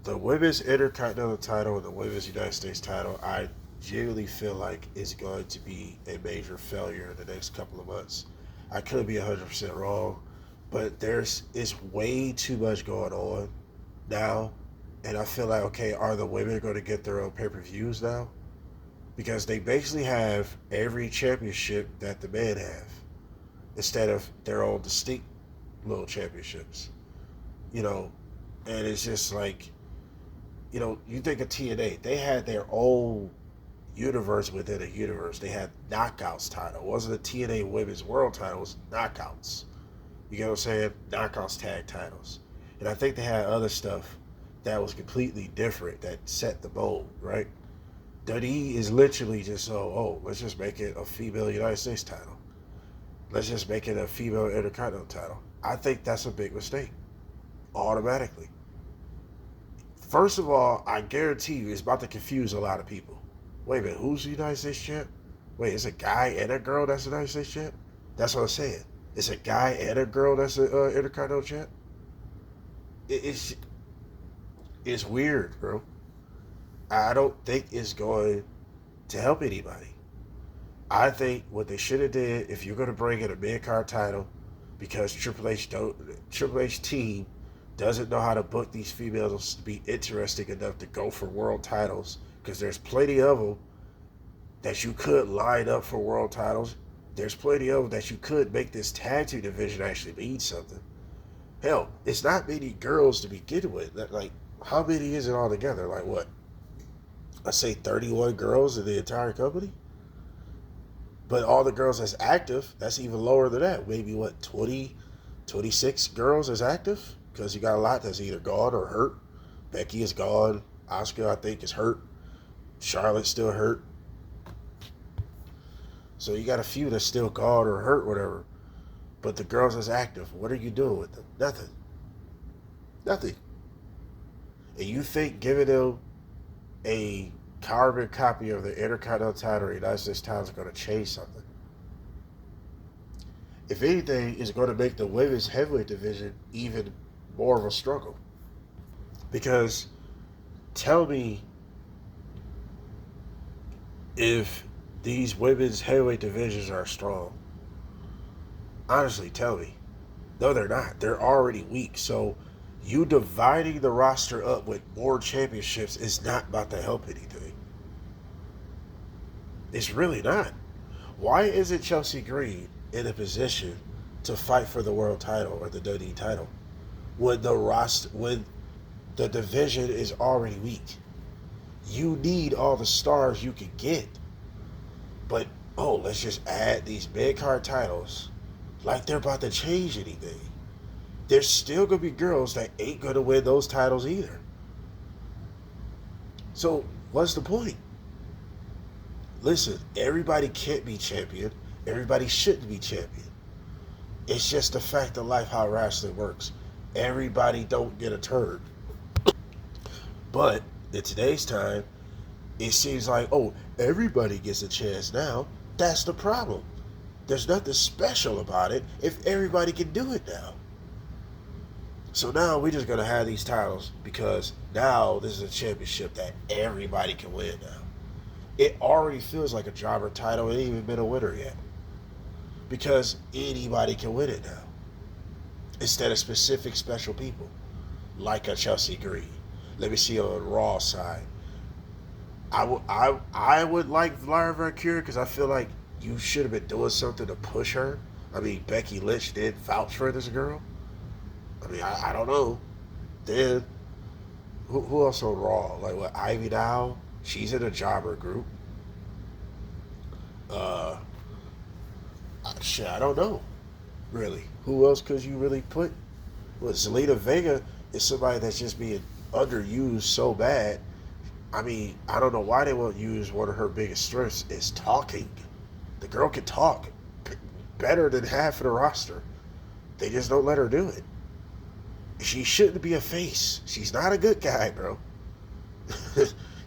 The women's Intercontinental title and the women's United States title, I genuinely feel like is going to be a major failure in the next couple of months. I could be 100% wrong, but there's is way too much going on now, and I feel like okay, are the women going to get their own pay-per-views now? Because they basically have every championship that the men have instead of their own distinct little championships. You know, and it's just like you think of TNA, they had their own universe within a universe. They had Knockouts title. It wasn't a TNA Women's World title, it was Knockouts. You get what I'm saying? Knockouts tag titles. And I think they had other stuff that was completely different that set the mold, right? WWE is literally just let's just make it a female United States title. Let's just make it a female Intercontinental title. I think that's a big mistake. Automatically. First of all, I guarantee you it's about to confuse a lot of people. Wait a minute, who's the United States champ? Wait, it's a guy and a girl that's the United States champ? That's what I'm saying. It's a guy and a girl that's the Intercontinental champ? It's it's weird, bro. I don't think it's going to help anybody. I think what they should have did, if you're going to bring in a mid card title, because Triple H team doesn't know how to book these females to be interesting enough to go for world titles, because there's plenty of them that you could line up for world titles. There's plenty of them that you could make this tag team division actually mean something. Hell, it's not many girls to begin with. Like, how many is it altogether? Like, what? I say 31 girls in the entire company? But all the girls that's active, that's even lower than that. Maybe, what, 20, 26 girls that's active? Because you got a lot that's either gone or hurt. Becky is gone. Asuka, I think, is hurt. Charlotte's still hurt. So you got a few that's still gone or hurt, whatever. But the girls that's active, what are you doing with them? Nothing. Nothing. And you think giving them a carbon copy of the Intercontinental title or United States title is going to change something? If anything, it's going to make the women's heavyweight division even more of a struggle. Because tell me if these women's heavyweight divisions are strong. Honestly, tell me. No, they're not. They're already weak. So you dividing the roster up with more championships is not about to help anything. It's really not. Why isn't Chelsea Green in a position to fight for the world title or the WWE title when the division is already weak? You need all the stars you can get. But let's just add these mid card titles like they're about to change anything. There's still gonna be girls that ain't gonna win those titles either. So what's the point? Listen, everybody can't be champion. Everybody shouldn't be champion. It's just the fact of life how wrestling works. Everybody don't get a turn. But in today's time, it seems like, everybody gets a chance now. That's the problem. There's nothing special about it if everybody can do it now. So now we're just going to have these titles because now this is a championship that everybody can win now. It already feels like a jobber title. It ain't even been a winner yet. Because anybody can win it now. Instead of specific special people. Like a Chelsea Green. Let me see on the Raw side. I would like Lyra Valkyria because I feel like you should have been doing something to push her. I mean, Becky Lynch did vouch for this girl. I mean, I don't know. Then, who else on Raw? Like, what, Ivy Dow? She's in a jobber group. Uh, shit, I don't know. Really. Who else could you really put? Well, Zelina Vega is somebody that's just being underused so bad. I mean, I don't know why they won't use one of her biggest strengths is talking. The girl can talk better than half of the roster. They just don't let her do it. She shouldn't be a face. She's not a good guy, bro.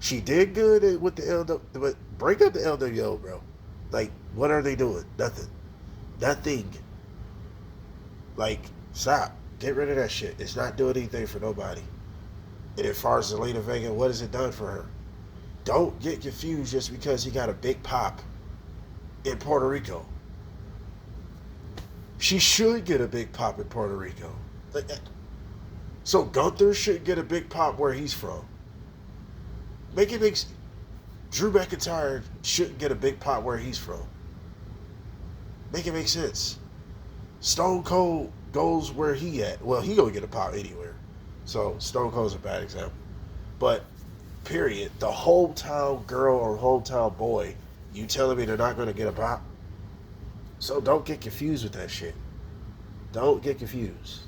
She did good with the LW, but break up the LWO, bro. Like, what are they doing? Nothing. Nothing. Like, stop. Get rid of that shit. It's not doing anything for nobody. And as far as Zelina Vega, what has it done for her? Don't get confused just because he got a big pop in Puerto Rico. She should get a big pop in Puerto Rico. So Gunther should get a big pop where he's from. Make it make Drew McIntyre shouldn't get a big pop where he's from. Make it make sense. Stone Cold goes where he at. Well, he gonna get a pop anywhere. So Stone Cold's a bad example. But period, the hometown girl or hometown boy, you telling me they're not gonna get a pop? So don't get confused with that shit. Don't get confused.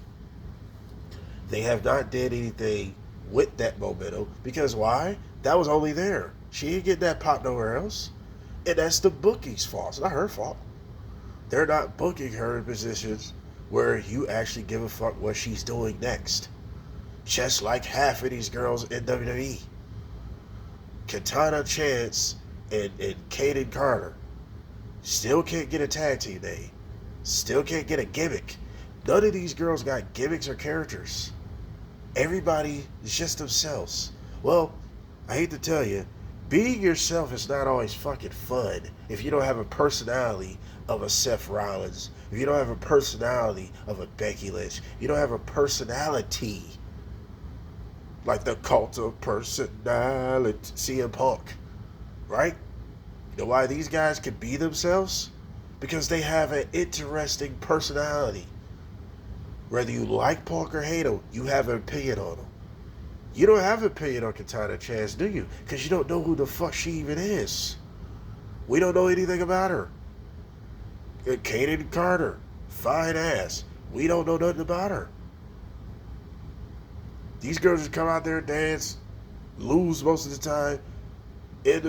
They have not did anything with that momentum because why? That was only there. She didn't get that pop nowhere else. And that's the booking's fault. It's not her fault. They're not booking her in positions where you actually give a fuck what she's doing next. Just like half of these girls in WWE. Katana Chance and Kaden Carter still can't get a tag team name. Still can't get a gimmick. None of these girls got gimmicks or characters. Everybody is just themselves. Well, I hate to tell you, being yourself is not always fucking fun if you don't have a personality of a Seth Rollins, if you don't have a personality of a Becky Lynch, you don't have a personality like the cult of personality, CM Punk, right? You know why these guys can be themselves? Because they have an interesting personality. Whether you like Punk or hate him, you have an opinion on him. You don't have an opinion on Katana Chance, do you? Because you don't know who the fuck she even is. We don't know anything about her. Kaden Carter, fine ass. We don't know nothing about her. These girls just come out there and dance, lose most of the time. End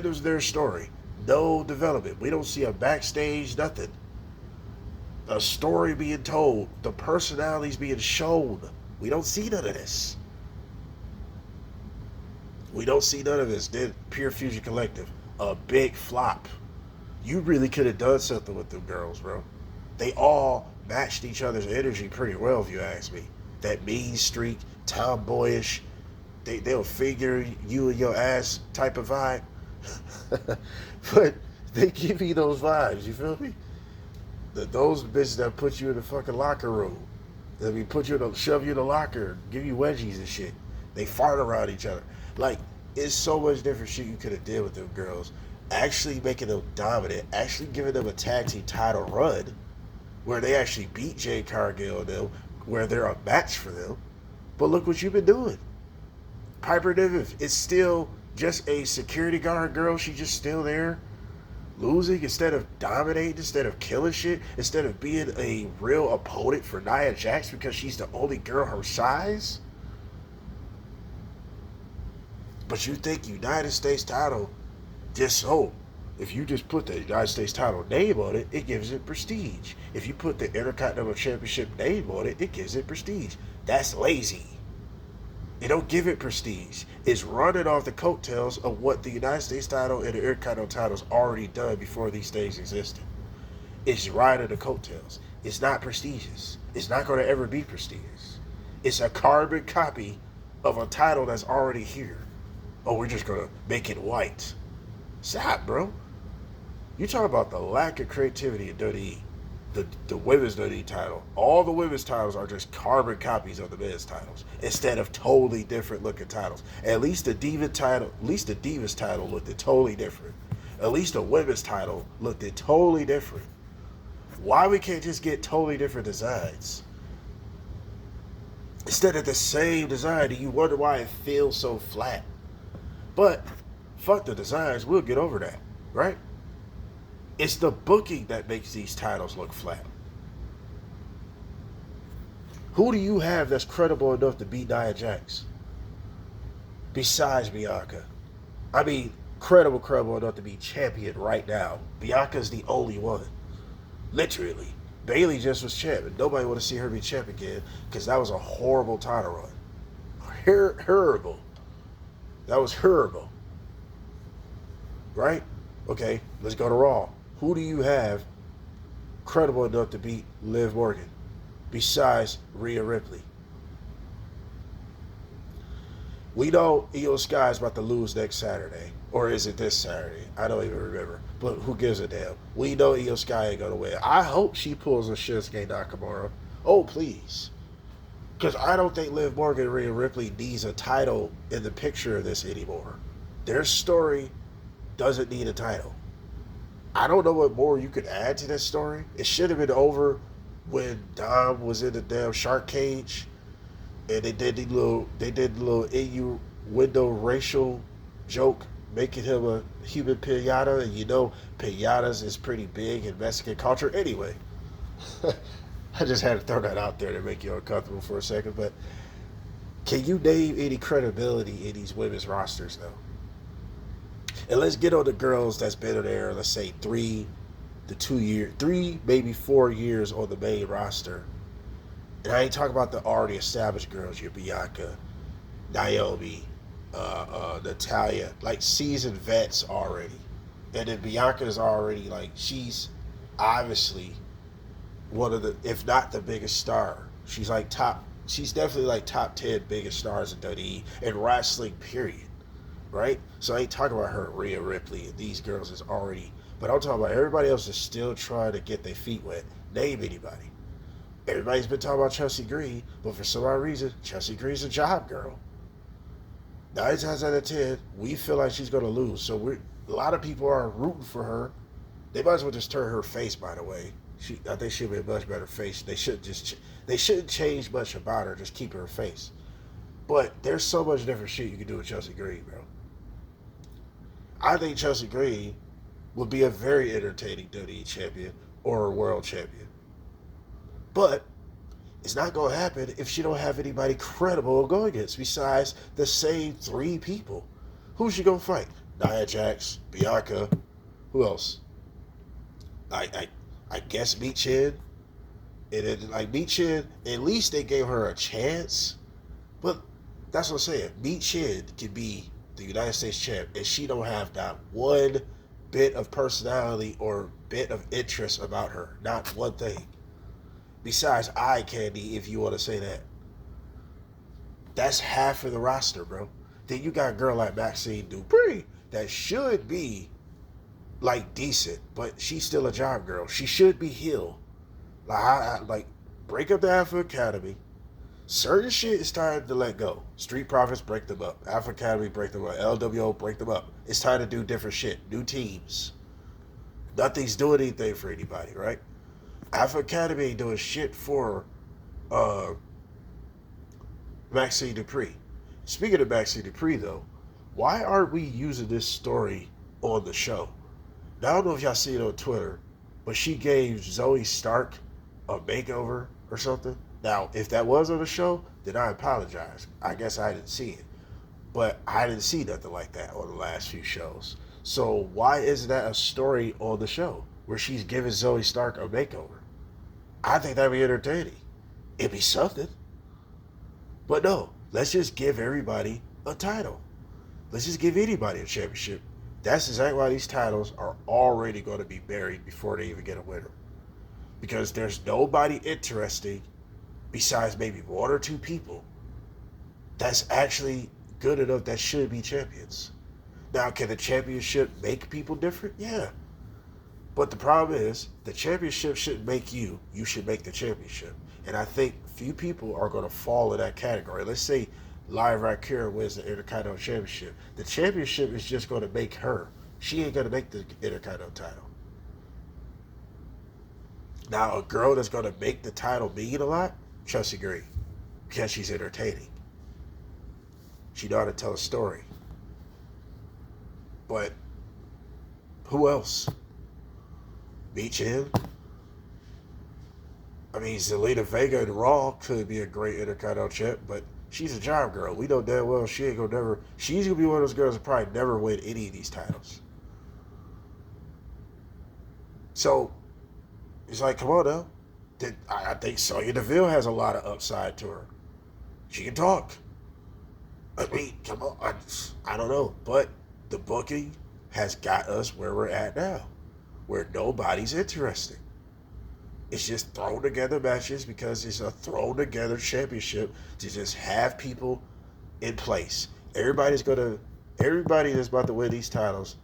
of their story. No development. We don't see a backstage, nothing. A story being told. The personalities being shown. We don't see none of this. We don't see none of this. Then Pure Fusion Collective, a big flop. You really could have done something with them girls, bro. They all matched each other's energy pretty well, if you ask me. That mean streak, tomboyish, they'll figure you and your ass type of vibe. But they give me those vibes, you feel me? Those bitches that put you in the fucking locker room. That shove you in the locker, give you wedgies and shit. They fart around each other. Like, it's so much different shit you could have did with them girls. Actually making them dominant, actually giving them a tag team title run, where they actually beat Jade Cargill and them, where they're a match for them. But look what you've been doing. Piper Niven is still just a security guard girl. She's just still there, losing instead of dominating, instead of killing shit, instead of being a real opponent for Nia Jax because she's the only girl her size. But you think United States title, if you just put the United States title name on it, it gives it prestige. If you put the Intercontinental Championship name on it, it gives it prestige. That's lazy. It don't give it prestige. It's running off the coattails of what the United States title and the Intercontinental title's already done before these things existed. It's riding the coattails. It's not prestigious. It's not going to ever be prestigious. It's a carbon copy of a title that's already here. Oh, we're just going to make it white. Stop, bro. You talk about the lack of creativity in WWE. The women's WWE title. All the women's titles are just carbon copies of the men's titles instead of totally different looking titles. At least the Divas title looked totally different. At least the women's title looked totally different. Why we can't just get totally different designs? Instead of the same design, you wonder why it feels so flat. But fuck the designs, we'll get over that, right? It's the booking that makes these titles look flat. Who do you have that's credible enough to beat Nia Jax? Besides Bianca. I mean, credible enough to be champion right now. Bianca's the only one. Literally. Bayley just was champion. Nobody want to see her be champion again because that was a horrible title run. Horrible. That was horrible. Right? Okay, let's go to Raw. Who do you have credible enough to beat Liv Morgan besides Rhea Ripley? We know Io Sky is about to lose next Saturday. Or is it this Saturday? I don't even remember. But who gives a damn? We know Io Sky ain't going to win. I hope she pulls a Shinsuke Nakamura. Oh, please. Because I don't think Liv Morgan and Rhea Ripley needs a title in the picture of this anymore. Their story doesn't need a title. I don't know what more you could add to this story. It should have been over when Dom was in the damn shark cage and they did the little innuendo racial joke, making him a human pinata, and you know pinatas is pretty big in Mexican culture anyway. I just had to throw that out there to make you uncomfortable for a second, but can you name any credibility in these women's rosters though? And let's get on the girls that's been in there, let's say 3 maybe 4 years on the main roster. And I ain't talking about the already established girls, your Bianca, Naomi, Natalia, like seasoned vets already. And then Bianca's already like, she's obviously one of the, if not the biggest star. She's definitely like top 10 biggest stars in WWE and wrestling, period. Right? So I ain't talking about her, Rhea Ripley, and these girls is already, but I'm talking about everybody else is still trying to get their feet wet. Name anybody. Everybody's been talking about Chelsea Green, but for some odd reason, Chelsea Green's a job girl. 9 times out of 10, we feel like she's going to lose. So a lot of people are rooting for her. They might as well just turn her face, by the way. I think she'll be a much better face. They shouldn't change much about her, just keep her face. But there's so much different shit you can do with Chelsea Green, bro. I think Chelsea Green would be a very entertaining WWE champion or a world champion. But it's not going to happen if she don't have anybody credible to go against besides the same 3 people. Who's she going to fight? Nia Jax, Bianca, who else? I guess Michin. And then, like, Michin, at least they gave her a chance. But that's what I'm saying. Michin can be the United States champ, and she don't have not one bit of personality or bit of interest about her. Not one thing. Besides eye candy, if you want to say that. That's half of the roster, bro. Then you got a girl like Maxine Dupree that should be, like, decent, but she's still a job girl. She should be heel. Like, break up the Alpha Academy. Certain shit is time to let go. Street Profits, break them up. Alpha Academy, break them up. LWO, break them up. It's time to do different shit. New teams. Nothing's doing anything for anybody, right? Alpha Academy ain't doing shit for Maxine Dupree. Speaking of Maxine Dupree, though, why aren't we using this story on the show? Now, I don't know if y'all see it on Twitter, but she gave Zoe Stark a makeover or something. Now, if that was on the show, then I apologize. I guess I didn't see it. But I didn't see nothing like that on the last few shows. So why isn't that a story on the show where she's giving Zoe Stark a makeover? I think that'd be entertaining. It'd be something. But no, let's just give everybody a title. Let's just give anybody a championship. That's exactly why these titles are already going to be buried before they even get a winner. Because there's nobody interesting besides maybe 1 or 2 people that's actually good enough that should be champions. Now, can the championship make people different? Yeah. But the problem is, the championship shouldn't make you. You should make the championship. And I think few people are going to fall in that category. Let's say Lyra Valkyria wins the Intercontinental Championship. The championship is just going to make her. She ain't going to make the Intercontinental title. Now, a girl that's going to make the title mean a lot, Chelsea Green, because she's entertaining. She know how to tell a story. But who else? Michin. I mean, Zelina Vega and Raw could be a great Intercontinental champ, but she's a job girl. We know damn well she ain't gonna never. She's gonna be one of those girls that probably never win any of these titles. So it's like, come on now. I think Sonya Deville has a lot of upside to her. She can talk. I mean, come on. I don't know, but the booking has got us where we're at now, where nobody's interesting. It's just thrown together matches because it's a thrown together championship to just have people in place. Everybody's gonna, everybody that's about to win these titles,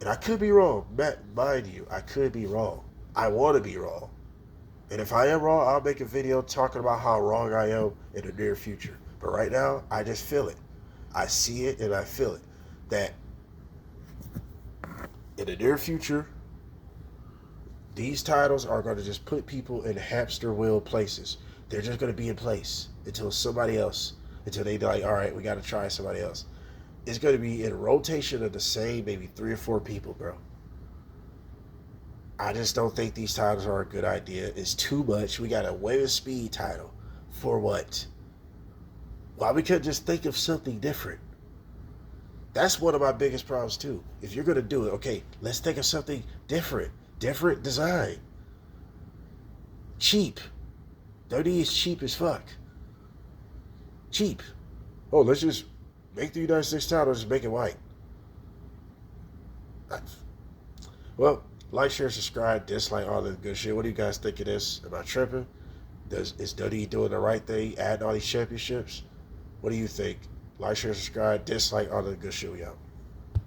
and I could be wrong. Mind you, I could be wrong. I want to be wrong. And if I am wrong, I'll make a video talking about how wrong I am in the near future. But right now, I just feel it. I see it and I feel it. That in the near future, these titles are going to just put people in hamster wheel places. They're just going to be in place until somebody else, until they like, all right, we got to try somebody else. It's going to be in rotation of the same, maybe 3 or 4 people, bro. I just don't think these titles are a good idea. It's too much. We got a women's speed title. For what? Why we couldn't just think of something different? That's one of my biggest problems too. If you're going to do it, okay, let's think of something different. Different design. Cheap. WWE is cheap as fuck. Cheap. Oh, let's just make the United States title, just make it white. Well, like, share, subscribe, dislike, all that good shit. What do you guys think of this? Am I tripping? Is WWE doing the right thing, adding all these championships? What do you think? Like, share, subscribe, dislike, all that good shit. We out.